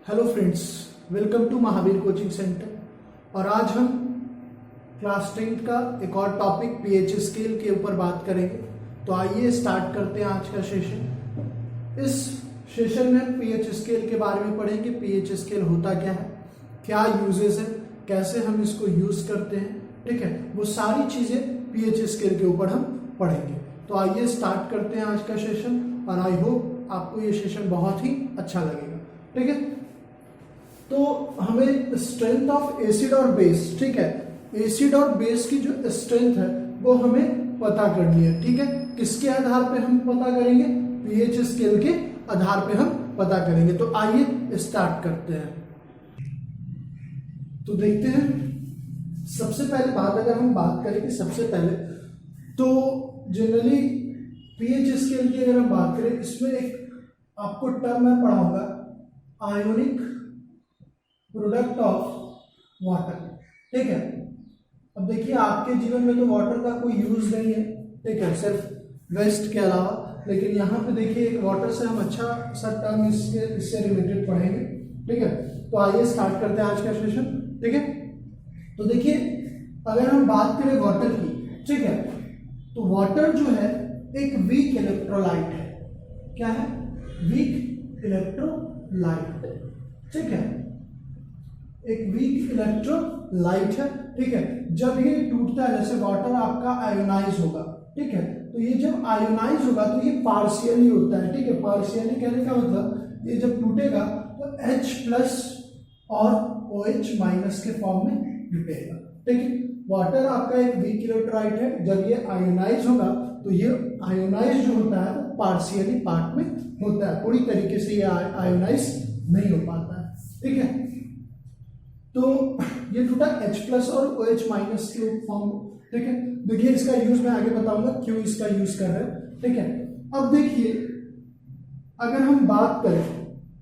Hello friends, welcome to Mahavir coaching centre. और आज हम क्लास 10 का एक और टॉपिक पीएच स्केल के ऊपर बात करेंगे। तो आइए स्टार्ट करते हैं आज का सेशन। इस सेशन में पीएच स्केल के बारे में पढ़ेंगे। पीएच स्केल होता क्या है, क्या यूजेस है, कैसे हम इसको यूज करते हैं, ठीक है, वो सारी चीजें पीएच स्केल के ऊपर हम पढ़ेंगे। तो आइए स्टार्ट करते हैं आज का सेशन और आई होप आपको ये सेशन बहुत ही अच्छा लगेगा, ठीक है। तो हमें स्ट्रेंथ ऑफ एसिड और बेस, ठीक है, एसिड और बेस की जो स्ट्रेंथ है वो हमें पता करनी है, ठीक है। किसके आधार पे हम पता करेंगे? पीएच स्केल के आधार पे हम पता करेंगे। तो आइए स्टार्ट करते हैं। तो देखते हैं, सबसे पहले बात अगर हम बात करें कि सबसे पहले तो जनरली पीएच स्केल की अगर हम बात करें, इसमें एक आपको टर्म मैं पढ़ाऊंगा, आयोनिक प्रोडक्ट ऑफ वाटर, ठीक है। अब देखिए, आपके जीवन में तो वाटर का कोई यूज नहीं है, ठीक है, सिर्फ वेस्ट के अलावा। लेकिन यहाँ पे देखिए, एक वाटर से हम अच्छा सा टर्म इससे रिलेटेड पढ़ेंगे, ठीक है। तो आइए स्टार्ट करते हैं आज का सेशन, ठीक है। तो देखिए, अगर हम बात करें वाटर की, ठीक है, तो वाटर जो है एक वीक इलेक्ट्रोलाइट है। क्या है? वीक इलेक्ट्रोलाइट, ठीक है, एक वीक इलेक्ट्रोलाइट है, ठीक है। जब ये टूटता है, जैसे वाटर आपका आयोनाइज होगा, ठीक है, तो ये जब आयोनाइज होगा तो ये पार्शियली होता है, ठीक है। पार्शियली कहने का मतलब ये जब टूटेगा तो H+ और OH- के फॉर्म में टूटेगा, ठीक है। वाटर आपका एक वीक इलेक्ट्रोलाइट है। जब ये आयोनाइज होगा तो ये आयोनाइज जो होता है वो पार्शियली पार्ट में होता है, पूरी तरीके से ये आयोनाइज नहीं हो पाता है, ठीक है। तो ये टूटा H+ और OH- के फॉर्म, ठीक है। देखिए, इसका यूज मैं आगे बताऊंगा क्यों इसका यूज कर रहे हैं, ठीक है। अब देखिए, अगर हम बात करें,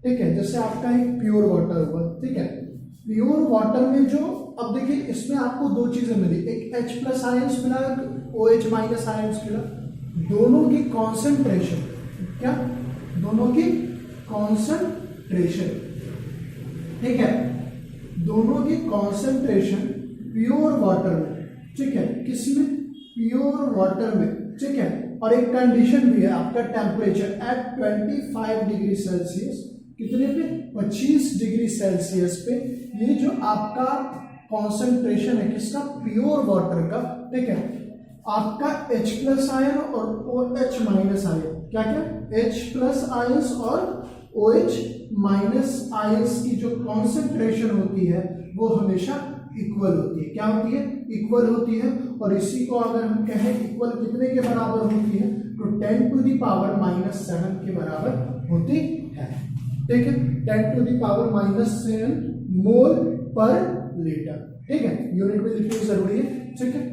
ठीक है, जैसे आपका एक प्योर वाटर हुआ, ठीक है, प्योर वाटर में जो, अब देखिए इसमें आपको दो चीजें मिली, एक H+ आयंस मिला, OH- आयंस मिला। दोनों की कॉन्सेंट्रेशन, क्या? दोनों की कॉन्सेंट्रेशन, ठीक है, दोनों की कॉन्सेंट्रेशन प्योर वाटर में, ठीक है, किसमें? प्योर वाटर में, ठीक है। और एक कंडीशन भी है, आपका टेम्परेचर एट 25 डिग्री सेल्सियस, कितने पे? 25 डिग्री सेल्सियस पे ये जो आपका कॉन्सेंट्रेशन है किसका? प्योर वाटर का, ठीक है। आपका H+ आयन और OH- आयन, क्या क्या? H+ आयंस और OH- आयंस की जो कॉन्सेंट्रेशन होती है वो हमेशा इक्वल होती है। क्या होती है? इक्वल होती है। और इसी को अगर हम कहें इक्वल कितने के बराबर होती है, तो 10⁻⁻7 के बराबर होती है, ठीक है। 10⁻⁻7 मोल पर लीटर, ठीक है, यूनिट में लिखनी जरूरी है, ठीक है।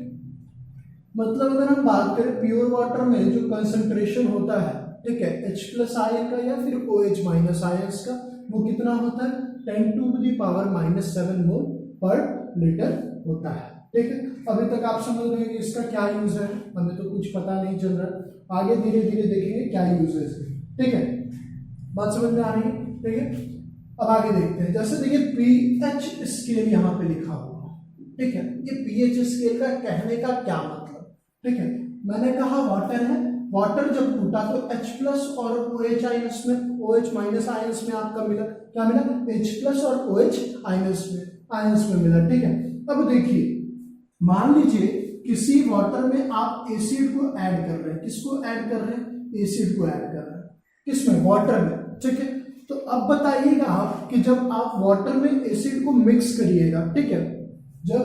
मतलब अगर हम बात करें प्योर वाटर में जो कंसंट्रेशन होता है, ठीक है, H+ आयन का या फिर OH- आयंस का, वो कितना होता है? 10⁻⁻7 मोल पर लीटर होता है, ठीक है। अभी तक आप समझ रहे हैं कि इसका क्या यूज है, हमें तो कुछ पता नहीं चल रहा, आगे धीरे धीरे देखेंगे क्या यूज है इसका, ठीक है। बात समझ में आ रही है, ठीक है। अब आगे देखते हैं, जैसे देखिए पीएच स्केल यहाँ पे लिखा हुआ, ठीक है। ये पीएच स्केल का कहने का क्या मतलब, ठीक है। मैंने कहा वाटर है, वाटर जब टूटा तो H+ और OH आयंस में, OH- आयंस में आपका मिला, क्या मिला? H+ और OH आयंस में मिला, ठीक है। अब देखिए, मान लीजिए किसी वाटर में आप एसिड को ऐड कर रहे हैं। किसको ऐड कर रहे हैं? एसिड को ऐड कर रहे हैं, किसमें? वाटर में, ठीक है। तो अब बताइएगा आप कि जब आप वाटर में एसिड को मिक्स करिएगा, ठीक है, जब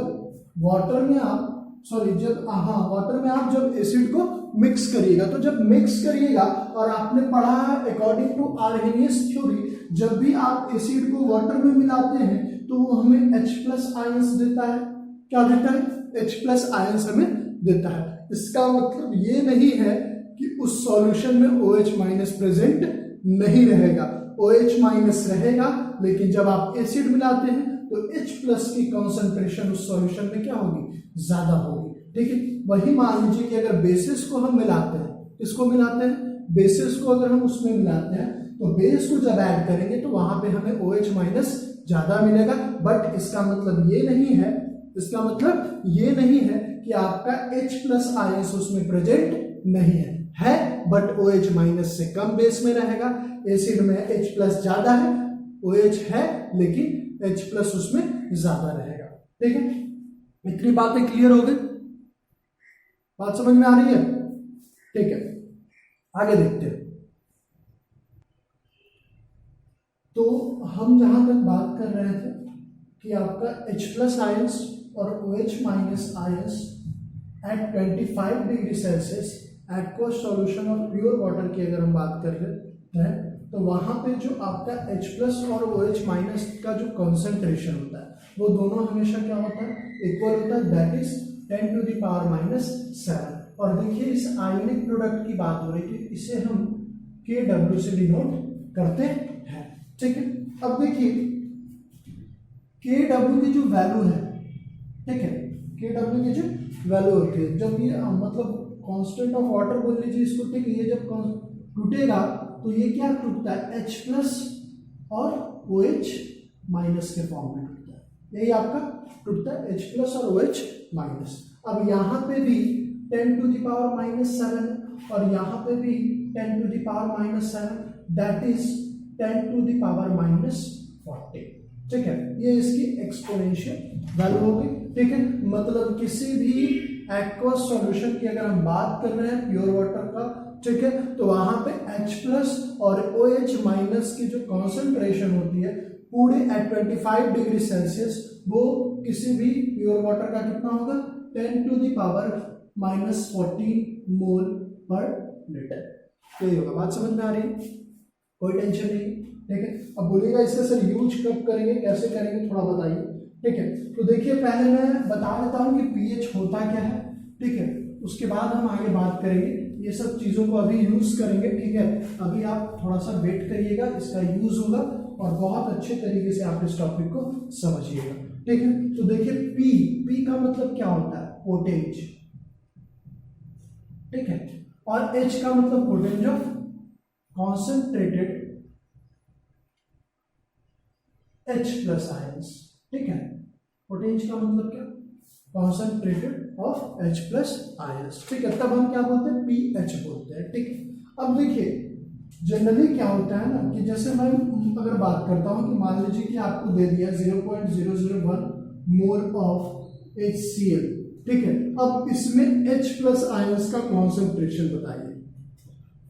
वाटर में आप वाटर में आप जब एसिड को मिक्स करिएगा, तो जब मिक्स करिएगा, और आपने पढ़ा है अकॉर्डिंग टू आर्हेनियस थ्योरी, जब भी आप एसिड को वाटर में मिलाते हैं तो वो हमें H+ आयंस देता है। क्या देता है? H+ आयंस हमें देता है। इसका मतलब ये नहीं है कि उस सॉल्यूशन में OH- प्रेजेंट नहीं रहेगा, OH- रहेगा, लेकिन जब आप एसिड मिलाते हैं तो H+ की कॉन्सेंट्रेशन उस सॉल्यूशन में क्या होगी? ज्यादा होगी, ठीक है। वही मान लीजिए कि अगर बेसिस को हम मिलाते हैं, किसको मिलाते हैं? बेसिस को अगर हम उसमें मिलाते हैं तो बेस को जब ऐड करेंगे तो वहां पे हमें OH माइनस ज्यादा मिलेगा, बट इसका मतलब ये नहीं है, इसका मतलब ये नहीं है कि आपका H प्लस आयंस उसमें प्रेजेंट नहीं है बट OH माइनस से कम बेस में रहेगा। एसिड में H प्लस ज्यादा है, OH है लेकिन H प्लस उसमें ज्यादा रहेगा। ठीक है, इतनी बातें क्लियर हो गई, बात समझ में आ रही है? ठीक है, आगे देखते हैं। तो हम जहां तक बात कर रहे थे कि आपका H प्लस आयंस और OH minus ions at 25 degree Celsius aqueous solution of pure water की अगर हम बात कर रहे हैं तो वहां पे जो आपका H प्लस और OH माइनस का जो कॉन्सेंट्रेशन होता है वो दोनों हमेशा क्या होता है, इक्वल होता है, that is 10 to the power -7। और देखिए इस आयनिक प्रोडक्ट की बात हो रही थी, इसे हम KW से डिनोट करते हैं। ठीक है, अब देखिए KW की जो वैल्यू है, ठीक है, KW की जो वैल्यू होती है जब ये मतलब कांस्टेंट ऑफ वाटर बोल लीजिए इसको, ठीक है, ये जब टूटेगा तो ये क्या टूटता है, H प्लस और OH माइनस के फॉर्म में टूटता है, यही आपका टूटता है H प्लस और OH माइनस। अब यहाँ पे भी 10 टू द पावर -7 और यहाँ पे भी 10 to the power -7, that is 10 to the power -40। ठीक है, ये इसकी एक्सपोनेंशियल वैल्यू होगी। ठीक है, मतलब किसी भी एक्वस सॉल्यूशन की अगर हम बात कर रहे हैं प्योर वाटर का, ठीक है, तो वहां पे H प्लस और OH माइनस की जो कॉन्सेंट्रेशन होती है पूरे एट 25 डिग्री सेल्सियस, वो किसी भी प्योर वाटर का कितना होगा, 10 टू द पावर -14 मोल पर लीटर। यही होगा, बात समझ में आ रही है? कोई टेंशन नहीं। ठीक है, अब बोलिएगा इसका सर यूज कब करेंगे, कैसे करेंगे, थोड़ा बताइए। ठीक है, तो देखिए पहले मैं बता देता हूँ कि पीएच होता क्या है। ठीक है, उसके बाद हम आगे बात करेंगे, ये सब चीजों को अभी यूज करेंगे। ठीक है, अभी आप थोड़ा सा वेट करिएगा, इसका यूज होगा और बहुत अच्छे तरीके से आप इस टॉपिक को समझिएगा। ठीक है, तो देखिए पी का मतलब क्या होता है, पोटेंज। ठीक है, और H का मतलब potenz of concentrated H plus ions. ठीक है, पोटेंज का मतलब क्या, concentrated of H plus ions. ठीक है, तब हम क्या बोलते हैं, pH बोलते हैं। ठीक, अब देखिए जनरली क्या होता है ना कि जैसे मैं अगर बात करता हूं कि मान लीजिए कि आपको दे दिया 0.001 मोल ऑफ HCl। ठीक है, अब इसमें H प्लस आयंस का कॉन्सेंट्रेशन बताइए।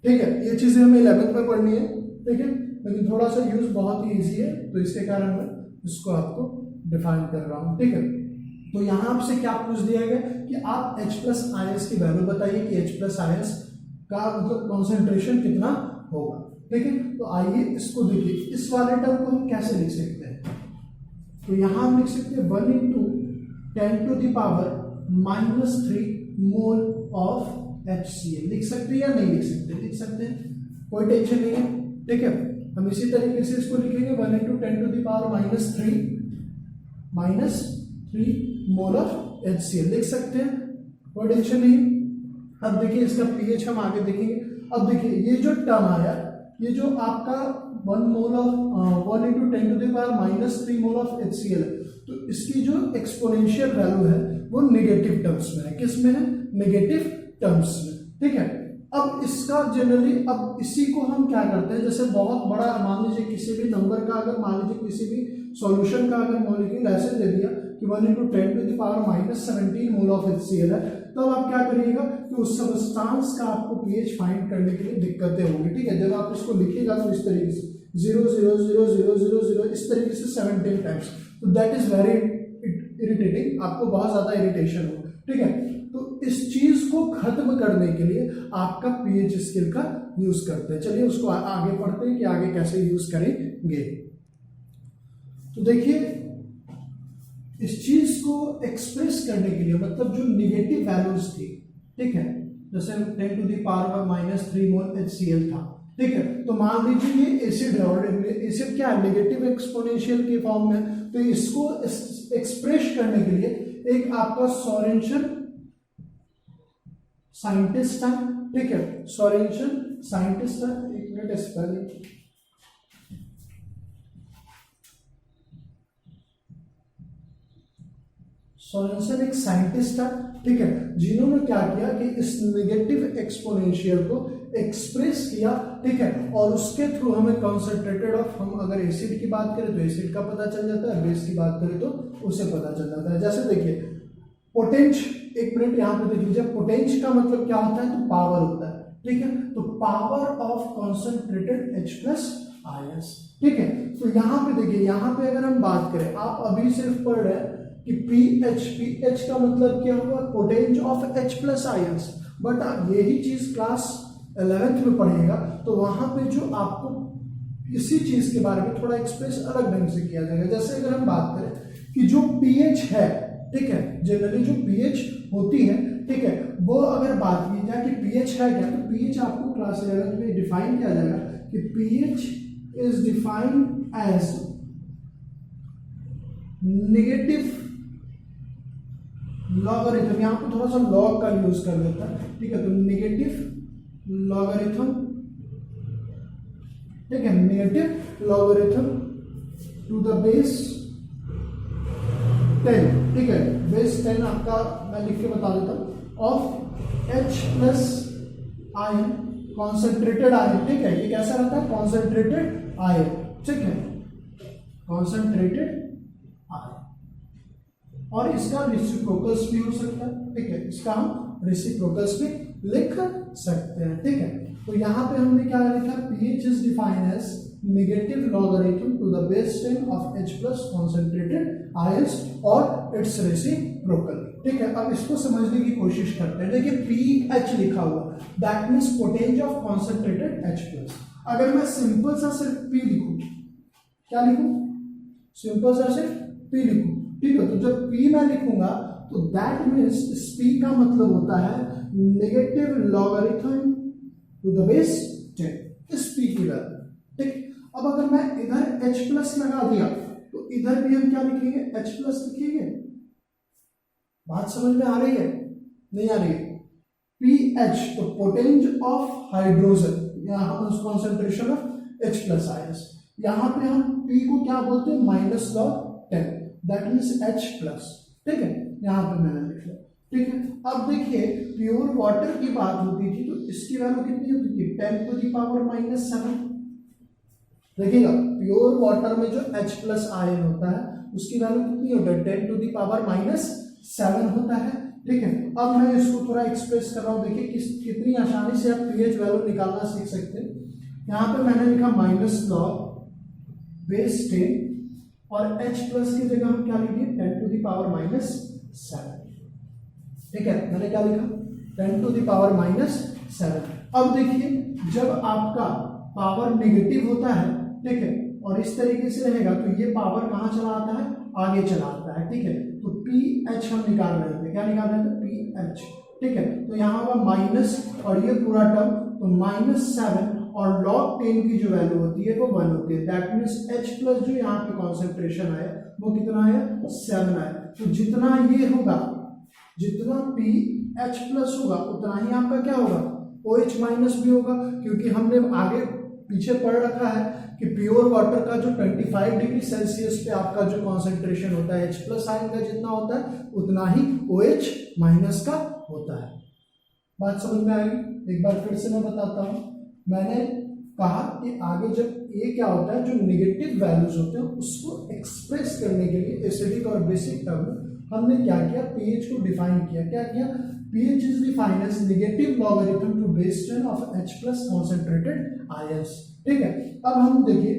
ठीक है, ये चीजें हमें 11th में पढ़नी है। ठीक है, लेकिन थोड़ा सा यूज बहुत ही इजी है तो इसके कारण मैं इसको आपको डिफाइन कर रहा हूं। ठीक है, तो यहां आपसे क्या पूछ दिया गया कि आप H प्लस आयंस की वैल्यू बताइए कि H प्लस आयंस का मतलब कॉन्सेंट्रेशन कितना होगा। ठीक है, तो आइए इसको देखिए, इस वाले टर्म को हम कैसे लिख सकते हैं, तो यहां हम लिख सकते हैं 1 × 10 to the power -3 mole of HCl। लिख सकते हैं या नहीं लिख सकते, लिख सकते हैं, कोई टेंशन नहीं है। ठीक है, हम इसी तरीके से इसको लिखेंगे 1 × 10 to the power -3 mole of HCl, लिख सकते हैं, कोई टेंशन नहीं। अब देखिए इसका pH हम आगे देखेंगे। अब देखिए ये जो टर्म आया, ये जो आपका 1 mole of 1 × 10 to the power -3 mole of HCl है, तो इसकी जो एक्सपोनेंशियल वैल्यू है वो नेगेटिव टर्म्स में है। किस में है, नेगेटिव टर्म्स में। ठीक है, अब इसका जनरली, अब इसी को हम क्या करते हैं, जैसे बहुत बड़ा मान लीजिए किसी भी नंबर का, अगर मान लीजिए किसी भी सॉल्यूशन का अगर मॉलिक्यूल ऐसे दे दिया कि 1 × 10 to the power -17 mole of HCl है, तब आप क्या करिएगा कि उस सब्सटेंस का आपको pH फाइंड करने के लिए दिक्कतें होंगी। ठीक है, जब आप इसको लिखिएगा तो इस तरीके से 0.00000 इस तरीके से 17 टाइम्स, तो दैट इज वेरी इरिटेटिंग, आपको बहुत ज्यादा इरिटेशन होगा। ठीक है, तो इस चीज को खत्म करने के लिए आपका pH स्केल का यूज करते हैं। चलिए उसको आगे पढ़ते हैं कि आगे कैसे यूज करेंगे। तो देखिए इस चीज को एक्सप्रेस करने के लिए, मतलब जो निगेटिव वैल्यूज थी, ठीक है, जैसे 10 to the power -3 mole HCl था। ठीक है, तो मान लीजिए ये एसिड है और एसिड क्या है, नेगेटिव एक्सपोनेंशियल के फॉर्म में, तो इसको एक्सप्रेस करने के लिए एक आपका सोरेनसन साइंटिस्ट था। ठीक है, सोरेनसन साइंटिस्ट था, एक मिनट स्पेलिंग सोरेनसन एक साइंटिस्ट था, ठीक है, जिन्होंने क्या किया कि इस नेगेटिव एक्सपोनेंशियल को एक्सप्रेस किया, ठीक है, और उसके थ्रू हमें कंसंट्रेटेड ऑफ, हम अगर एसिड की बात करें तो एसिड का पता चल जाता है, बेस की बात करें तो उसे पता चल जाता है। जैसे देखिए पोटेंश, एक मिनट यहाँ पे देख लीजिए, पोटेंश का मतलब क्या होता है, तो पावर होता है, ठीक है, तो power of concentrated H plus ions, ठीक है। तो यहाँ पे देखिए, यहाँ पे अगर हम बात करें, आप अभी सिर्फ पढ़ रहे हैं कि पीएच का मतलब क्या हुआ, potenz of H plus ions, but आप यही चीज क्लास 11th में पढ़िएगा तो वहां पे जो आपको इसी चीज के बारे में थोड़ा एक्सप्रेस अलग ढंग से किया जाएगा। जैसे अगर हम बात करें कि जो पीएच है, ठीक है, जनरली जो पीएच होती है, ठीक है, वो अगर बात की जाए कि पीएच है क्या, तो पीएच आपको क्लास 11th में डिफाइन किया जाएगा कि pH is defined as negative logarithm, यहाँ पे थोड़ा सा लॉग का यूज कर देता है, ठीक है, तो नेगेटिव लॉगरिथम, ठीक है, negative logarithm to the base 10, ठीक है, बेस 10 आपका मैं लिख के बता देता हूं, of H plus ion, concentrated ion, ठीक है, ये कैसा रहता है, कॉन्सेंट्रेटेड आयन, ठीक है, कॉन्सेंट्रेटेड आयन, और इसका रेसिप्रोकल्स भी हो सकता है, ठीक है, इसका हम रेसिप्रोकल्स भी लिख सकते हैं, ठीक है। तो यहाँ पे हमने क्या लिखा, pH is defined as negative logarithm to the base 10 of H plus concentrated ions और इट्स रेसिप्रोकल, ठीक है। अब इसको समझने की कोशिश करते हैं। देखिए pH लिखा हुआ, that means potenz of concentrated H plus. अगर मैं सिंपल सा सिर्फ P लिखूं, क्या लिखूं, सिंपल सा सिर्फ P लिखूं, ठीक है, तो जब P मैं लिखूंगा तो दैट मीन्स P का मतलब होता है negative logarithm to the base 10, इस P की वैल्यू, ठीक। अब अगर मैं इधर H प्लस लगा दिया तो इधर भी हम क्या लिखेंगे, H प्लस लिखेंगे। बात समझ में आ रही है, नहीं आ रही है, pH तो पोटेंज ऑफ हाइड्रोजन, यहाँ concentration of H plus ions, यहाँ पे हम P को क्या बोलते हैं, minus log 10, that means H plus, ठीक है, यहाँ पे मैंने लिख लिया, ठीक है। अब देखिए प्योर वाटर की बात होती थी तो इसकी वैल्यू कितनी होती थी, 10 टू द पावर माइनस 7। देखिएगा प्योर वाटर में जो H प्लस आयन होता है उसकी वैल्यू कितनी होती है, 10 टू द पावर माइनस 7 होता है, ठीक है। अब मैं इसको थोड़ा एक्सप्रेस कर रहा हूँ, देखिए कितनी आसानी से आप pH वैल्यू निकालना सीख सकते हैं। यहाँ पे मैंने लिखा माइनस लॉग बेस 10 और H प्लस की जगह हम क्या लिखिए, 10 टू द पावर माइनस 7, ठीक है, मैंने क्या लिखा, 10 टू द पावर माइनस 7। अब देखिए जब आपका पावर नेगेटिव होता है, ठीक है, और इस तरीके से रहेगा तो ये पावर कहाँ चला आता है, आगे चला आता है, ठीक है। तो pH हम निकाल रहे थे, क्या निकाल रहे थे, pH, ठीक है। तो यहाँ पर माइनस और ये पूरा टर्म, तो माइनस 7 और लॉग 10 की जो वैल्यू होती है वो 1 होती है, दैट मीन्स H प्लस जो यहाँ पे कॉन्सेंट्रेशन आया वो कितना आया, 7 आया। तो जितना ये होगा, जितना pH प्लस होगा उतना ही आपका क्या होगा, OH माइनस भी होगा, क्योंकि हमने आगे पीछे पढ़ रखा है कि प्योर वाटर का जो 25 डिग्री सेल्सियस पे आपका जो कॉन्सेंट्रेशन होता है H प्लस आयन का जितना होता है उतना ही OH माइनस का होता है। बात समझ में आएगी, एक बार फिर से मैं बताता हूँ। मैंने कहा कि आगे जब ये क्या होता है, जो नेगेटिव वैल्यूज होते हैं उसको एक्सप्रेस करने के लिए एसिडिक और बेसिक टर्म हमने क्या किया, pH को डिफाइन किया, क्या किया, pH is defined as negative logarithm to base 10 of H plus concentrated ions, ठीक है। अब हम देखिए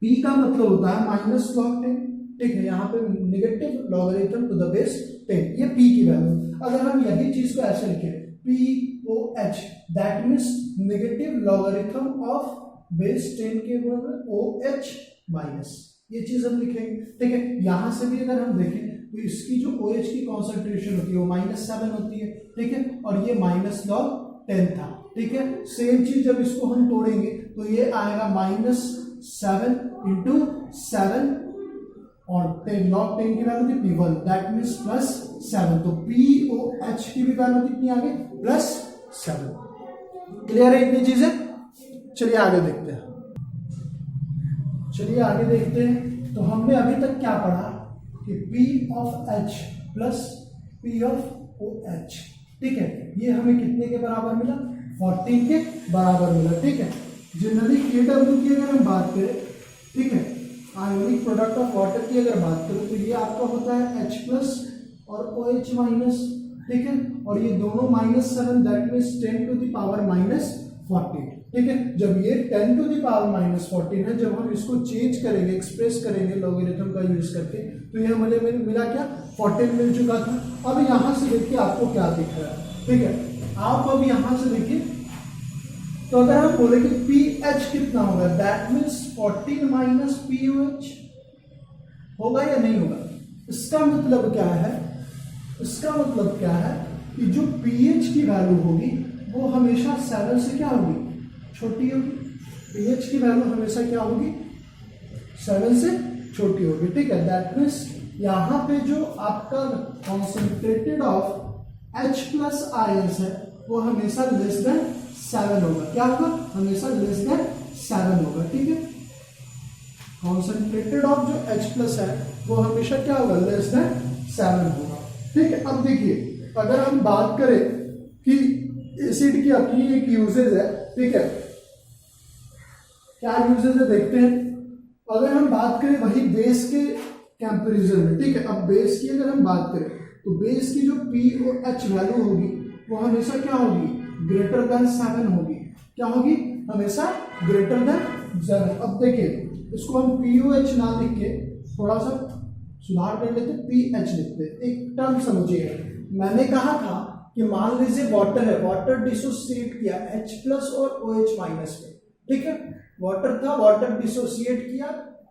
P का मतलब होता है माइनस लॉग 10, ठीक है, यहाँ पे negative logarithm to the base 10, ये P की वैल्यू। अगर हम यही चीज को ऐसे लिखें, POH that means negative logarithm of base 10 के बराबर OH माइनस, ये चीज हम लिखेंगे, ठीक है। यहां से भी अगर हम देखें तो इसकी जो OH की कॉन्सेंट्रेशन होती है वो -7 होती है, ठीक है, और ये माइनस लॉग 10 था, ठीक है। सेम चीज जब इसको हम तोड़ेंगे तो ये आएगा -7 इंटू 7 और 10, लॉग 10 की वैल्यू कितनी, 1, दैट मीन्स +7, तो POH की भी वैल्यू कितनी आ गई, +7। क्लियर है इतनी चीजें, चलिए आगे देखते हैं। चलिए आगे देखते हैं। तो हमने अभी तक क्या पढ़ा कि P of H plus P of O H. ठीक है, ये हमें कितने के बराबर मिला? 14 के बराबर मिला। ठीक है, जनरली KW की अगर हम बात करें, ठीक है, आयोनिक प्रोडक्ट ऑफ वाटर की अगर बात करें तो ये आपका होता है H प्लस और OH माइनस। ठीक है, और ये दोनों -7, that means 10 to the power -14। ठीक है, जब ये 10 टू द पावर -14 है, जब हम इसको चेंज करेंगे, एक्सप्रेस करेंगे लॉगरिथम का यूज करके, तो ये हमें मिला क्या? 14 मिल चुका था। अब यहां से देखिए आपको क्या दिख रहा है। ठीक है, आप अब यहां से देखिए, तो अगर हम बोले कि pH कितना होगा, दैट मीन्स 14 माइनस POH होगा या नहीं होगा? इसका मतलब क्या है? इसका मतलब क्या है कि जो pH की वैल्यू होगी वो हमेशा 7 से क्या होगी? छोटी होगी। pH की वैल्यू हमेशा क्या होगी? 7 से छोटी होगी। ठीक है, दैट मीन्स यहाँ पे जो आपका concentrated of H plus ions है वो हमेशा लेस देन 7 होगा। क्या होगा? हमेशा लेस देन 7 होगा। ठीक है, कॉन्सेंट्रेटेड ऑफ जो H प्लस है वो हमेशा क्या होगा? लेस देन 7 होगा। ठीक है, अब देखिए अगर हम बात करें कि एसिड की अपनी एक यूजेज है। ठीक है, क्या यूजेज है देखते हैं। अगर हम बात करें वही बेस के कंपैरिजन में, ठीक है, अब बेस की अगर हम बात करें तो बेस की जो POH वैल्यू होगी वो हमेशा क्या होगी? ग्रेटर देन 7 होगी। क्या होगी? हमेशा ग्रेटर देन 7। अब देखिए इसको हम POH ना लिख के थोड़ा सा सुधार कर लेते, PH लिखते। एक टर्म समझिएगा, मैंने कहा था कि मान लीजिए वाटर है, वाटर डिसोसिएट किया H प्लस और OH माइनस में। ठीक है, वाटर था, वाटर डिसोसिएट किया,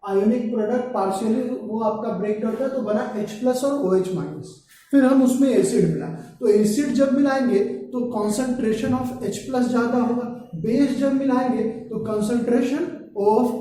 आयोनिक प्रोडक्ट पार्शियली वो आपका ब्रेक करता है तो बना H प्लस और OH माइनस। फिर हम उसमें एसिड मिला, तो एसिड जब मिलाएंगे तो कॉन्सेंट्रेशन ऑफ H प्लस ज्यादा होगा। बेस जब मिलाएंगे तो कॉन्सेंट्रेशन ऑफ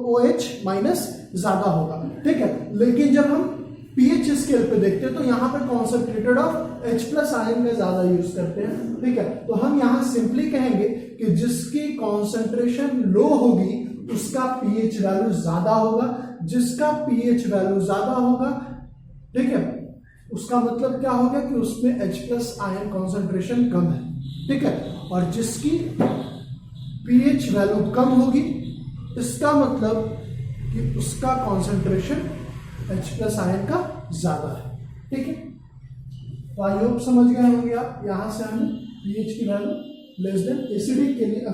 OH माइनस ज्यादा होगा। ठीक है, लेकिन जब हम pH स्केल पे देखते हैं तो यहाँ पे concentrated of H plus ion में ज्यादा यूज करते हैं। ठीक है, तो हम यहाँ सिंपली कहेंगे कि जिसकी कॉन्सेंट्रेशन लो होगी उसका pH वैल्यू ज्यादा होगा, जिसका pH वैल्यू ज्यादा होगा, ठीक है, उसका मतलब क्या होगा कि उसमें H प्लस आयन कॉन्सेंट्रेशन कम है। ठीक है, और जिसकी pH वैल्यू कम होगी इसका मतलब कि उसका कॉन्सेंट्रेशन H प्लस आयन का ज्यादा है। ठीक है, तो आई होप समझ गए होंगे आप। यहां से हमें pH की वैल्यू लेस देन, एसिडिक के लिए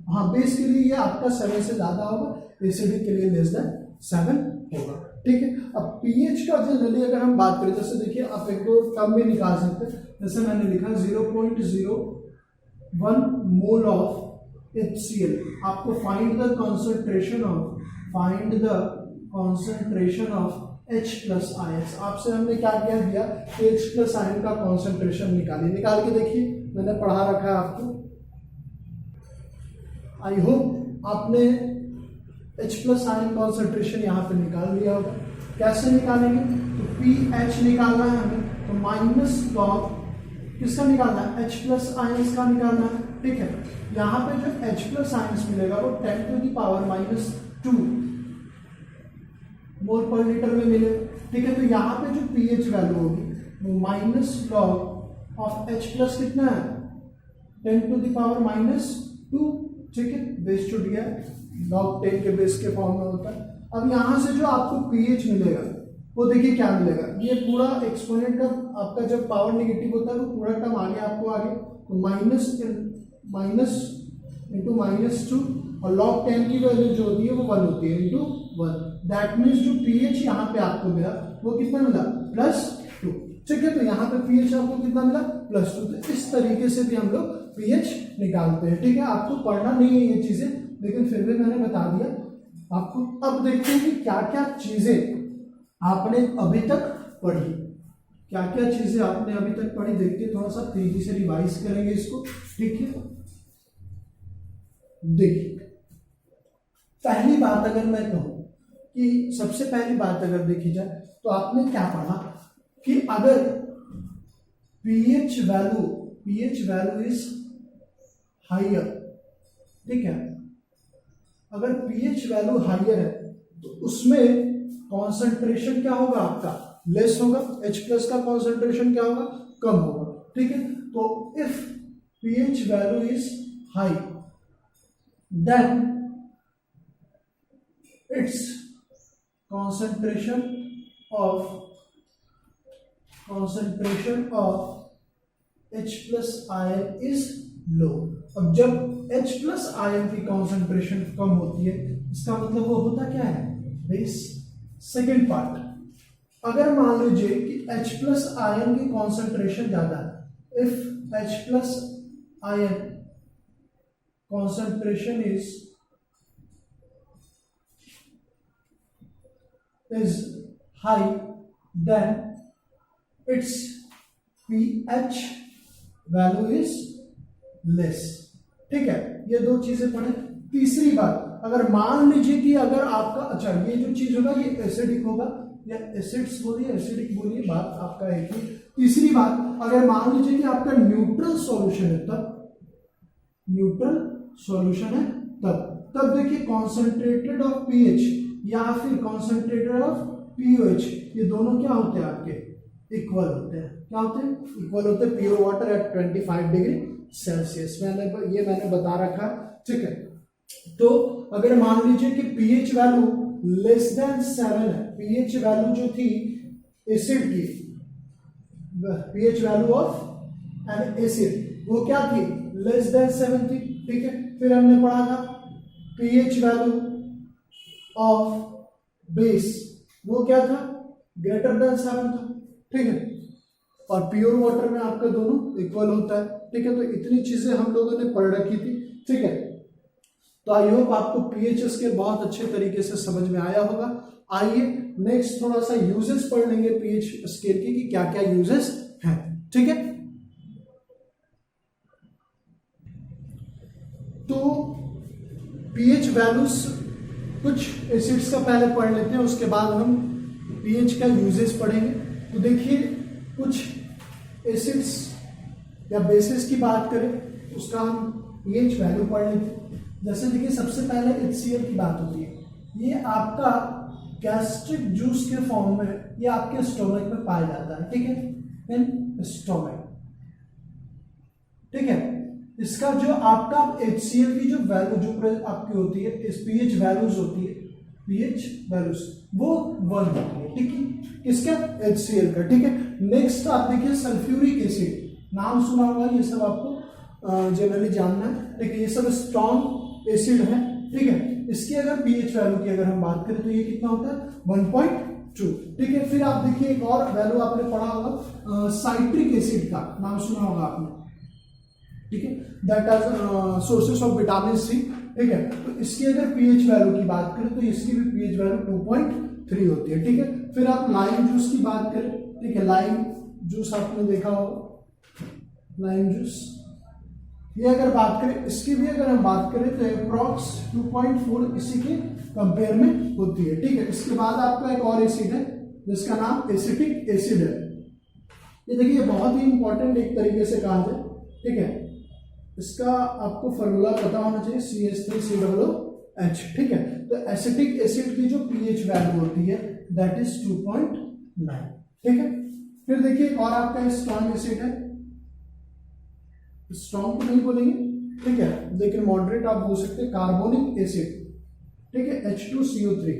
हाँ बेस के लिए ये आपका 7 से ज्यादा होगा, एसिडिक के लिए लेस देन 7 होगा। ठीक है, अब pH का जनरली अगर हम बात करें, जैसे देखिए आप एक दो टर्म में निकाल सकते हैं। जैसे मैंने लिखा 0.01 मोल ऑफ HCl, आपको find the concentration of H plus ions. आपसे हमने क्या क्या दिया? H प्लस आयन का कॉन्सेंट्रेशन निकाल के देखिए, मैंने पढ़ा रखा है आपको। आई होप आपने H प्लस आयन कॉन्सेंट्रेशन यहाँ पे निकाल लिया होगा। कैसे निकालेंगे? तो pH निकालना है हमें, तो माइनस लॉग किसका निकालना है? H प्लस आयंस का निकालना है। ठीक है, यहाँ पे जो H प्लस आयंस मिलेगा वो 10 टू द पावर -2 मोल पर लीटर में मिले। ठीक है, तो यहाँ पे जो pH वैल्यू होगी वो minus log of H plus कितना है? 10 टू द पावर -2। ठीक है, बेस छूट गया, लॉग 10 के बेस के फॉर्म में होता है। अब यहाँ से जो आपको pH मिलेगा वो देखिए क्या मिलेगा, ये पूरा एक्सपोनेंट का आपका जब पावर नेगेटिव होता है वो पूरा टर्म आगे आपको आगे, तो माइनस इंटू -2 और लॉग 10 की वैल्यू जो होती है वो 1 होती है इंटू 1। दैट मीन्स जो pH यहाँ पे आपको मिला वो कितना मिला? +2। ठीक है, तो यहाँ पे pH आपको कितना मिला? +2। तो इस तरीके से भी हम लोग pH निकालते हैं। ठीक है, आपको पढ़ना नहीं है ये चीजें, लेकिन फिर भी मैंने बता दिया आपको। अब देखते हैं कि क्या क्या चीजें आपने अभी तक पढ़ी, क्या क्या चीजें आपने अभी तक पढ़ी। देखिए थोड़ा सा तेजी से रिवाइज करेंगे इसको। ठीक है, देखिए पहली बात अगर मैं कहूं कि सबसे पहली बात अगर देखी जाए तो आपने क्या पढ़ा कि अगर pH वैल्यू इज हाइयर, ठीक है, अगर pH वैल्यू हाइयर है तो उसमें कॉन्सेंट्रेशन क्या होगा? आपका लेस होगा, H प्लस का कॉन्सेंट्रेशन क्या होगा, कम होगा, ठीक है। तो if pH value is high then its concentration of H plus ion is low। अब जब H plus ion की कॉन्सेंट्रेशन कम होती है, इसका मतलब वो होता क्या है बेस। सेकेंड पार्ट, अगर मान लीजिए कि H plus ion की कॉन्सेंट्रेशन ज्यादा है, if H plus ion concentration is high then its pH value is less, ठीक है। ये दो चीजें पढ़े। तीसरी बात, अगर मान लीजिए कि अगर आपका, अच्छा ये जो चीज होगा ये एसिडिक होगा या एसिड्स बोलिए एसिडिक बोलिए, बात आपका है कि। तीसरी बात, अगर मान लीजिए कि आपका न्यूट्रल सॉल्यूशन है तब, न्यूट्रल सॉल्यूशन है तब देखिए कॉन्सेंट्रेटेड ऑफ पीएच या फिर कॉन्सेंट्रेटेड ऑफ पीओएच, ये दोनों क्या होते हैं आपके, इक्वल होते हैं। क्या होते हैं, इक्वल होते हैं। Pure water at 25 degree Celsius, मैंने बता रखा, ठीक है। तो अगर मान लीजिए कि पीएच वैल्यू लेस देन 7 है, पीएच वैल्यू जो थी एसिड की, pH value of N acid वो क्या थी, लेस देन 7 थी, ठीक है। फिर हमने पढ़ा था पीएच वैल्यू ऑफ बेस वो क्या था, ग्रेटर देन 7 था, ठीक है। और प्योर वाटर में आपका दोनों इक्वल होता है, ठीक है। तो इतनी चीजें हम लोगों ने पढ़ रखी थी, ठीक है। तो आई होप आपको पीएच स्केल बहुत अच्छे तरीके से समझ में आया होगा। आइए नेक्स्ट थोड़ा सा यूजेस पढ़ लेंगे पीएच स्केल की, कि क्या क्या यूजेस हैं, ठीक है। तो पीएच वैल्यूज कुछ एसिड्स का पहले पढ़ लेते हैं, उसके बाद हम पीएच का यूजेस पढ़ेंगे। तो देखिए कुछ एसिड्स या बेसिस की बात करें, उसका हम पीएच वैल्यू पढ़ लेते हैं। जैसे देखिए सबसे पहले HCl की बात होती है, ये आपका गैस्ट्रिक जूस के फॉर्म में ये आपके स्टोमक में पाया जाता है, ठीक है, इन स्टोमक, ठीक है। इसका जो आपका HCl की जो वैल्यू जो आपकी होती है, इस पीएच वैल्यूज होती है, पीएच वैल्यूज वो 1 होती है, ठीक है, किसका, HCl का, ठीक है। नेक्स्ट आप देखिए सल्फ्यूरिक एसिड, नाम सुना होगा, ये सब आपको जनरली जानना है, ठीक है। ये सब स्ट्रॉन्ग एसिड है, ठीक है। इसकी अगर पीएच वैल्यू की अगर हम बात करें तो ये कितना होता है, 1.2, ठीक है। फिर आप देखिए एक और वैल्यू आपने पढ़ा होगा साइट्रिक एसिड का, नाम सुना होगा आपने, ठीक है, that are sources of vitamin C, ठीक है। तो इसकी अगर पीएच वैल्यू की बात करें तो इसकी भी पीएच वैल्यू 2.3 होती है, ठीक है। फिर आप लाइम जूस की बात करें, ठीक है, लाइम जूस आपने देखा होगा, लाइम जूस, ये अगर बात करें, इसकी भी अगर हम बात करें तो अप्रॉक्स 2.4 इसी के कंपेयर में होती है, ठीक है। इसके बाद आपका एक और एसिड है जिसका नाम एसिटिक एसिड है। ये देखिए बहुत ही इंपॉर्टेंट एक तरीके से कहा जाए, ठीक है। इसका आपको फॉर्मूला पता होना चाहिए, CH3COOH, ठीक है। तो एसिटिक एसिड की जो पीएच वैल्यू होती है दैट इज 2.9, ठीक है। फिर देखिए एक और आपका स्ट्रॉन्ग एसिड है, स्ट्रॉन्ग तो नहीं बोलेंगे, ठीक है, लेकिन मॉडरेट आप बोल सकते हैं, कार्बोनिक एसिड, ठीक है, H2CO3,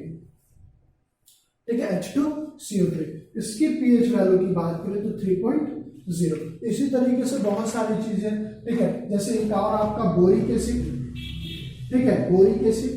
ठीक है, H2CO3। इसकी पीएच वैल्यू की बात करें तो 3.0। इसी तरीके से बहुत सारी चीजें, ठीक है, जैसे एक और आपका बोरिक एसिड, ठीक है, बोरिक एसिड,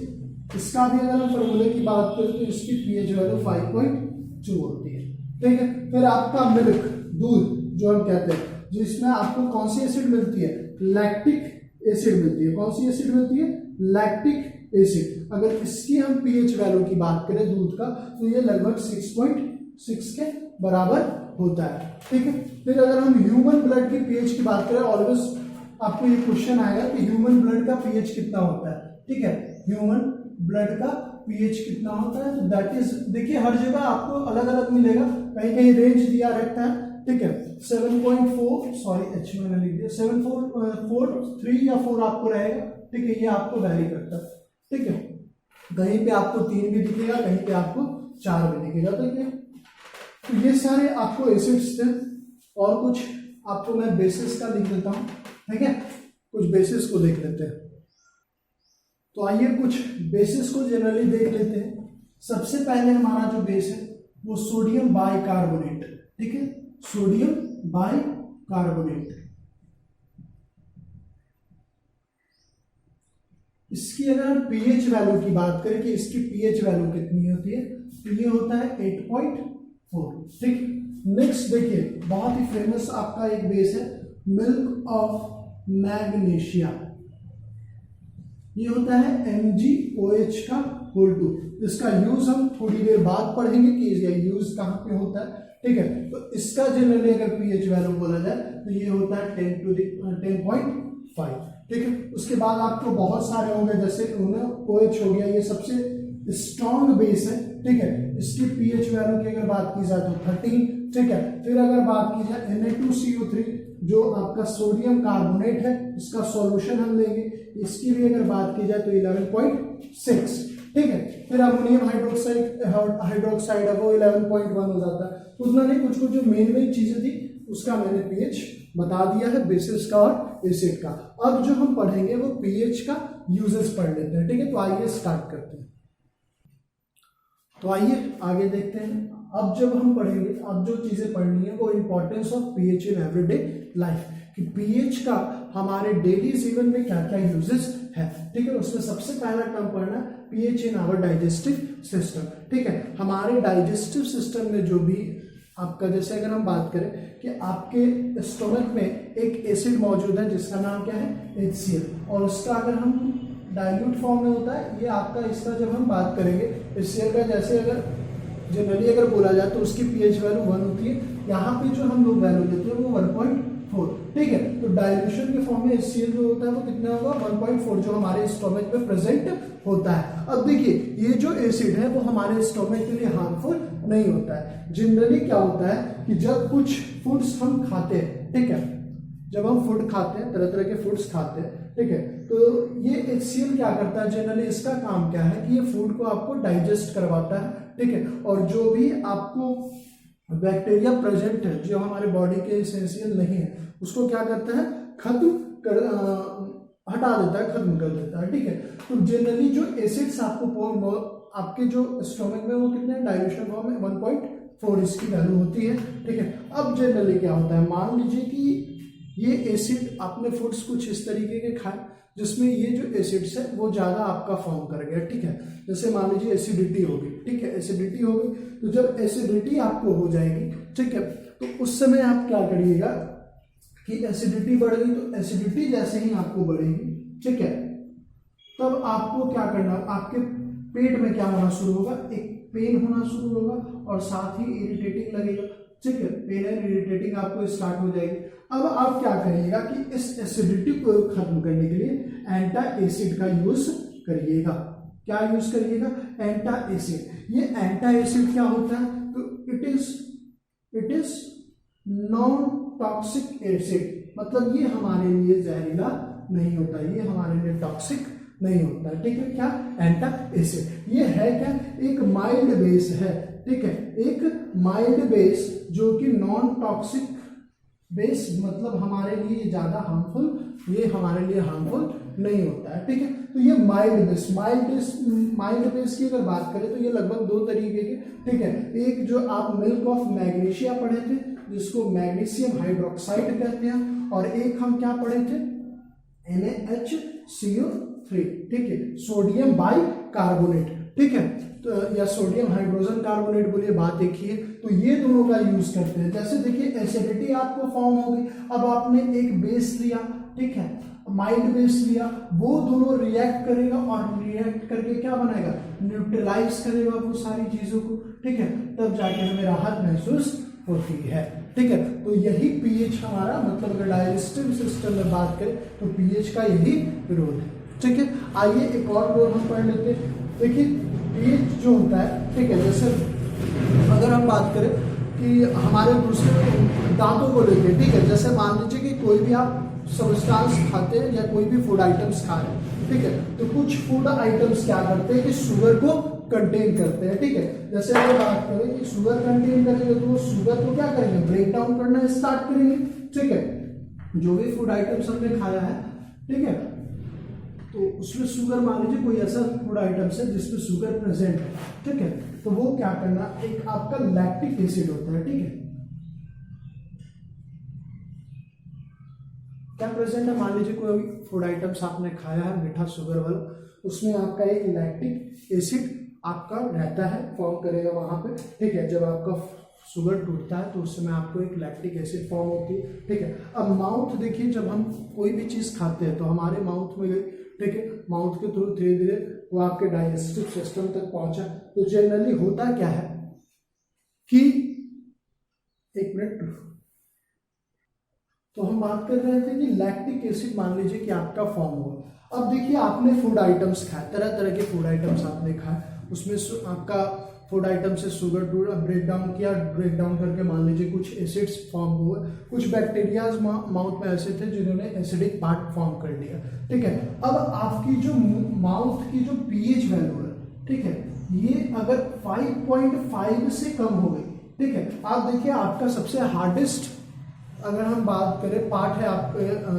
इसका भी अगर हम फॉर्मूले की बात करें तो इसकी पीएच वैल्यू 5.2 होती है, ठीक है। फिर आपका मिल्क, दूध जो हम कहते हैं, जिसमें आपको कौन सी एसिड मिलती है, लैक्टिक एसिड मिलती है। कौन सी एसिड मिलती है, लैक्टिक एसिड। अगर इसकी हम पीएच वैल्यू की बात करें दूध का तो ये लगभग 6.6 के बराबर होता है, ठीक है। फिर अगर हम ह्यूमन ब्लड की पीएच की बात करें, ऑलवेज आपको ये क्वेश्चन आएगा कि ह्यूमन ब्लड का पीएच कितना होता है, ठीक है, ह्यूमन ब्लड का पीएच कितना होता है। तो दैट इज, देखिए हर जगह आपको अलग अलग मिलेगा, कहीं कहीं रेंज दिया रहता है, ठीक है, 7.4, सॉरी H मैंने लिख दिया, 7.4 या 4 आपको रहेगा, ठीक है, ये आपको वैरी करता है, ठीक है। कहीं पे आपको 3 भी दिखेगा, कहीं पे आपको 4 भी दिखेगा, ठीक है। तो ये सारे आपको एसिड्स थे, और कुछ आपको मैं बेसिस का लिख देता हूँ, ठीक है, कुछ बेसिस को देख लेते हैं। तो आइए कुछ बेसिस को जनरली देख लेते हैं। सबसे पहले हमारा जो बेस है वो सोडियम बाइकार्बोनेट, ठीक है, सोडियम बाइकार्बोनेट। इसकी अगर हम पीएच वैल्यू की बात करें कि इसकी पीएच वैल्यू कितनी होती है, तो ये होता है 8.4, ठीक। नेक्स्ट देखिए, बहुत ही फेमस आपका एक बेस है मिल्क ऑफ मैग्नीशिया, ये होता है MgOH का होल 2। इसका यूज हम थोड़ी देर बाद पढ़ेंगे कि इसका यूज कहाँ पे होता है, ठीक है। तो इसका जनरली अगर पीएच वैल्यू बोला जाए तो ये होता है 10.5, ठीक है। उसके बाद आपको बहुत सारे होंगे, जैसे OH हो गया, ये सबसे स्ट्रॉन्ग बेस है, ठीक है। इसकी पीएच वैल्यू की अगर बात की जाए तो 13, ठीक है। फिर अगर बात की जाए Na2CO3 जो आपका सोडियम कार्बोनेट है, इसका सॉल्यूशन हम लेंगे, इसकी भी अगर बात की जाए तो 11.6, ठीक है। फिर अमोनियम हाइड्रोक्साइड है वो 11.1 हो जाता है। उतना नहीं, कुछ कुछ जो मेन चीजें थी उसका मैंने पीएच बता दिया है, बेसिस का और एसिड का। अब जो हम पढ़ेंगे वो पीएच का यूजेस पढ़ लेते हैं, ठीक है। तो आइए स्टार्ट करते हैं। तो आइए आगे देखते हैं। अब जब हम पढ़ेंगे, अब जो चीजें पढ़नी है वो importance of pH in everyday life, कि पीएच का हमारे डेली जीवन में क्या क्या यूजेस है, ठीक है। उसमें सबसे पहला टर्म पढ़ना pH in our digestive system, ठीक है। हमारे डाइजेस्टिव सिस्टम में जो भी आपका, जैसे अगर हम बात करें कि आपके स्टोमक में एक एसिड मौजूद है जिसका नाम क्या है, HCl, और उसका अगर हम डाइल्यूट फॉर्म में होता है, ये आपका इसका जब हम बात करेंगे HCl का, जैसे अगर जनरली अगर बोला जाए तो उसकी पीएच वैल्यू 1 होती है, यहाँ पे जो हम लोग वैल्यू लेते हैं वो 1.4, ठीक है। तो डाइल्यूशन के फॉर्म में HCl जो होता है वो कितना होगा, 1.4, जो हमारे स्टोमक में प्रेजेंट होता है। अब देखिए, ये जो एसिड है वो हमारे स्टोमक के लिए हार्मफुल नहीं होता है। जनरली क्या होता है कि जब कुछ फूड्स हम खाते हैं, ठीक है, जब हम फूड खाते हैं, तरह तरह के फूड्स खाते हैं, ठीक है, तो ये HCl क्या करता है, जनरली इसका काम क्या है कि ये फूड को आपको डाइजेस्ट करवाता है, ठीक है। और जो भी आपको बैक्टीरिया प्रेजेंट है जो हमारे बॉडी के एसेंशियल नहीं है, उसको क्या करता है, खत्म कर हटा देता है, खत्म कर देता है, ठीक है। तो जनरली जो एसिड्स आपको आपके जो स्टोमक में वो कितने डाइल्यूशन फॉर्म में 1.4 इसकी वैल्यू होती है, ठीक है। अब जनरली क्या होता है, मान लीजिए कि ये एसिड आपने फूड्स कुछ इस तरीके के खाए जिसमें ये जो एसिड्स है वो ज्यादा आपका फॉर्म कर गया, ठीक है। जैसे मान लीजिए एसिडिटी होगी, ठीक है, एसिडिटी होगी, तो जब एसिडिटी आपको हो जाएगी, ठीक है, तो उस समय आप क्या करिएगा कि एसिडिटी बढ़ गई, तो एसिडिटी जैसे ही आपको बढ़ेगी, ठीक है, तब आपको क्या करना, आपके पेट में क्या होना शुरू होगा, एक पेन होना शुरू होगा और साथ ही इरिटेटिंग लगेगा, ठीक है, पेन एंड इरिटेटिंग आपको स्टार्ट हो जाएगी। अब आप क्या करिएगा कि इस एसिडिटी को खत्म करने के लिए एंटा एसिड का यूज करिएगा। क्या यूज करिएगा, एंटा एसिड। ये एंटा एसिड क्या होता है, तो it is non toxic acid, मतलब ये हमारे लिए जहरीला नहीं होता, ये हमारे लिए टॉक्सिक नहीं होता है, ठीक है। क्या, एंटा एसिड। ये है क्या, एक माइल्ड बेस है, ठीक है, एक माइल्ड बेस जो कि नॉन टॉक्सिक बेस, मतलब हमारे लिए ज्यादा हार्मफुल, ये हमारे लिए हार्मफुल नहीं होता है, ठीक है। तो ये माइल्ड बेस की अगर बात करें तो ये लगभग 2 तरीके के, ठीक है। एक जो आप मिल्क ऑफ मैग्नीशिया पढ़े थे जिसको मैग्नीशियम हाइड्रोक्साइड कहते हैं, और एक हम क्या पढ़े थे, NaHCO3, ठीक है, सोडियम बाइकार्बोनेट, ठीक है, तो या सोडियम हाइड्रोजन कार्बोनेट बोलिए, बात एक ही है। तो ये दोनों का यूज करते हैं। जैसे देखिए एसिडिटी आपको फॉर्म हो गई, अब आपने एक बेस लिया, ठीक है, माइल्ड बेस लिया, वो दोनों रिएक्ट करेगा और रिएक्ट करके क्या बनाएगा, न्यूट्रलाइज करेगा वो सारी चीजों को, ठीक है, तब जाके हमें राहत महसूस होती है, ठीक है। तो यही पीएच हमारा, मतलब अगर डाइजेस्टिव सिस्टम में बात करें तो पीएच का यही रोल है, ठीक है। आइए एक और रोल हम पढ़ लेते हैं। देखिए पीएच जो होता है, ठीक है, जैसे अगर हम बात करें कि हमारे दूसरे दांतों को लेके, ठीक है, जैसे मान लीजिए कि कोई भी आप सब्सटेंस खाते हैं या कोई भी फूड आइटम्स खा रहे हैं, ठीक है, तो कुछ फूड आइटम्स क्या करते हैं कि शुगर को कंटेन करते हैं, ठीक है। जैसे अगर बात करें कि शुगर कंटेन करेंगे तो वो शुगर को क्या करेंगे, ब्रेक डाउन करना स्टार्ट करेंगे, ठीक है। जो भी फूड आइटम्स हमने खाया है, ठीक है, तो उसमें शुगर, मान लीजिए कोई ऐसा फूड आइटम्स है जिसमें शुगर प्रेजेंट है, ठीक है, तो वो क्या करना, एक आपका लैक्टिक एसिड होता है, ठीक है, क्या प्रेजेंट है, मान लीजिए कोई फूड आइटम्स आपने खाया है मीठा शुगर वाला, उसमें आपका एक लैक्टिक एसिड आपका रहता है, फॉर्म करेगा वहां पे, ठीक है। जब आपका शुगर टूटता है तो उस समय आपको एक लैक्टिक एसिड फॉर्म होती है, ठीक है। अब माउथ देखिए, जब हम कोई भी चीज खाते हैं तो हमारे माउथ में गई, ठीक है, माउथ के थ्रू धीरे धीरे वो आपके डाइजेस्टिव सिस्टम तक पहुंचा। तो जनरली होता क्या है कि, एक मिनट, तो हम बात कर रहे थे कि लैक्टिक एसिड मान लीजिए कि आपका फॉर्म हुआ। अब देखिए आपने फूड आइटम्स खाए, तरह तरह के फूड आइटम्स आपने खाए, उसमें आपका फूड आइटम से शुगर ब्रेक डाउन किया, ब्रेक डाउन करके मान लीजिए कुछ एसिड्स फॉर्म हुए, कुछ बैक्टीरियाज माउथ में ऐसे थे जिन्होंने एसिडिक पार्ट फॉर्म कर लिया, ठीक है। अब आपकी जो माउथ की जो पीएच वैल्यू है, ठीक है, ये अगर 5.5 से कम हो गई, ठीक है, आप देखिए आपका सबसे हार्डेस्ट अगर हम बात करें पार्ट है आप,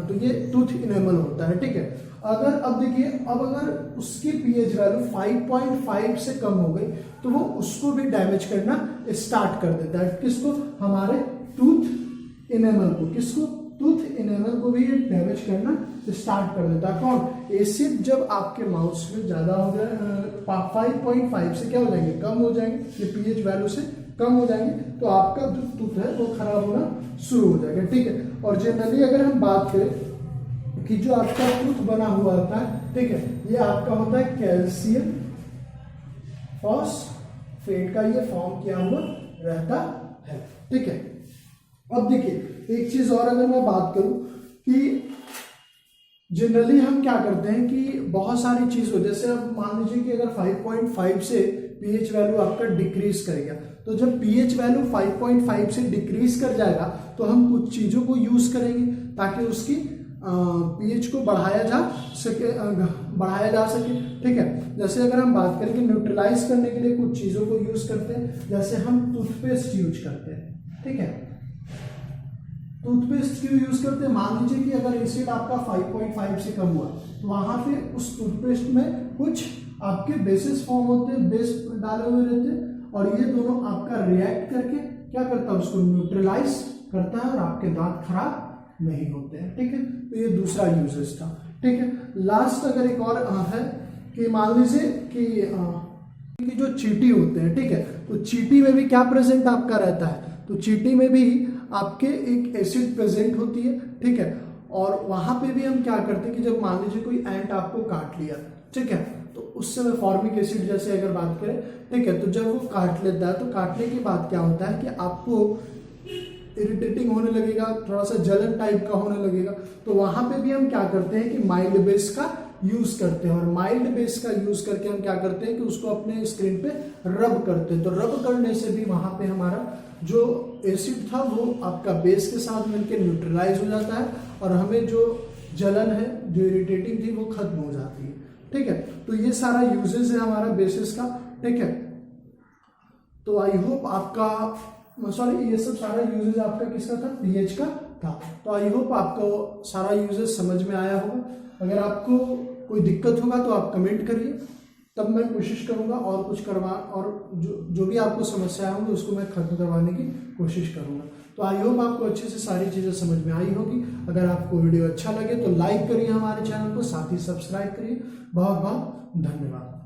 तो ये टूथ इनेमल होता है, ठीक है। अगर अब देखिए, अब अगर उसकी पीएच वैल्यू 5.5 से कम हो गई तो वो उसको भी डैमेज करना स्टार्ट कर देता है, किसको, हमारे टूथ इनेमल को, किसको, टूथ इनेमल को भी ये डैमेज करना स्टार्ट कर देता है। कौन, एसिड जब आपके माउथ में ज्यादा हो जाए 5.5 से क्या हो जाएंगे, कम हो जाएंगे, ये पीएच वैल्यू से कम हो जाएंगे, तो आपका जो टूथ है वो खराब होना शुरू हो जाएगा, ठीक है। और जनरली अगर हम बात करें कि जो आपका टूथ बना हुआ होता है, ठीक है, ये आपका होता है कैल्शियम फॉस्फेट का ये फॉर्म किया हुआ रहता है, ठीक है। अब देखिए एक चीज और अगर मैं बात करूं कि जनरली हम क्या करते हैं कि बहुत सारी चीज हो, जैसे अब मान लीजिए कि अगर 5.5 से पीएच वैल्यू आपका डिक्रीज करेगा, तो जब पीएच वैल्यू 5.5 से डिक्रीज कर जाएगा तो हम कुछ चीजों को यूज करेंगे ताकि उसकी पीएच को बढ़ाया जा सके, ठीक है। जैसे अगर हम बात करें कि न्यूट्रलाइज करने के लिए कुछ चीजों को यूज करते हैं, जैसे हम टूथपेस्ट यूज करते हैं, ठीक है। टूथपेस्ट क्यों यूज करते हैं, मान लीजिए कि अगर एसिड आपका 5.5 से कम हुआ तो वहां पे उस टूथपेस्ट में कुछ आपके बेसिस फॉर्म होते हैं, बेस डाले हुए रहते हैं, और ये दोनों आपका रिएक्ट करके क्या करता है, उसको न्यूट्रलाइज करता है और आपके दांत खराब नहीं होते हैं, ठीक है। तो ये दूसरा यूजेस था, ठीक है। लास्ट अगर एक और है कि मान लीजिए कि जो चींटी होते हैं, ठीक है, तो चींटी में भी क्या प्रेजेंट आपका रहता है, तो चींटी में भी आपके एक एसिड प्रेजेंट होती है, ठीक है। और वहां पे भी हम क्या करते हैं कि जब मान लीजिए कोई एंट आपको काट लिया, ठीक है, तो उस समय फॉर्मिक एसिड जैसे अगर बात करें, ठीक है, तो जब वो काट लेता है तो काटने के बाद क्या होता है कि आपको इरिटेटिंग होने लगेगा, थोड़ा सा जलन टाइप का होने लगेगा, तो वहां पे भी हम क्या करते हैं कि माइल्ड बेस का यूज करते हैं, और माइल्ड बेस का यूज करके हम क्या करते हैं कि उसको अपने स्क्रीन पे रब करते हैं। तो रब करने से भी वहां पे हमारा जो एसिड था वो आपका बेस के साथ मिलकर न्यूट्रलाइज हो जाता है और हमें जो जलन है, जो इरिटेटिंग थी, वो खत्म हो जाती है, ठीक है। तो ये सारा यूजेस है हमारा बेसिस का, ठीक है। तो आई होप आपका, सॉरी, ये सब सारा यूजेस आपका किसका था, पीएच का था। तो आई होप आपको सारा यूजेस समझ में आया होगा। अगर आपको कोई दिक्कत होगा तो आप कमेंट करिए, तब मैं कोशिश करूंगा और कुछ करवा, और जो भी आपको समस्या होंगी उसको मैं खत्म करवाने की कोशिश करूंगा। तो आई होप आपको अच्छे से सारी चीज़ें समझ में आई होगी। अगर आपको वीडियो अच्छा लगे तो लाइक करिए हमारे चैनल को, साथ ही सब्सक्राइब करिए। बहुत बहुत धन्यवाद।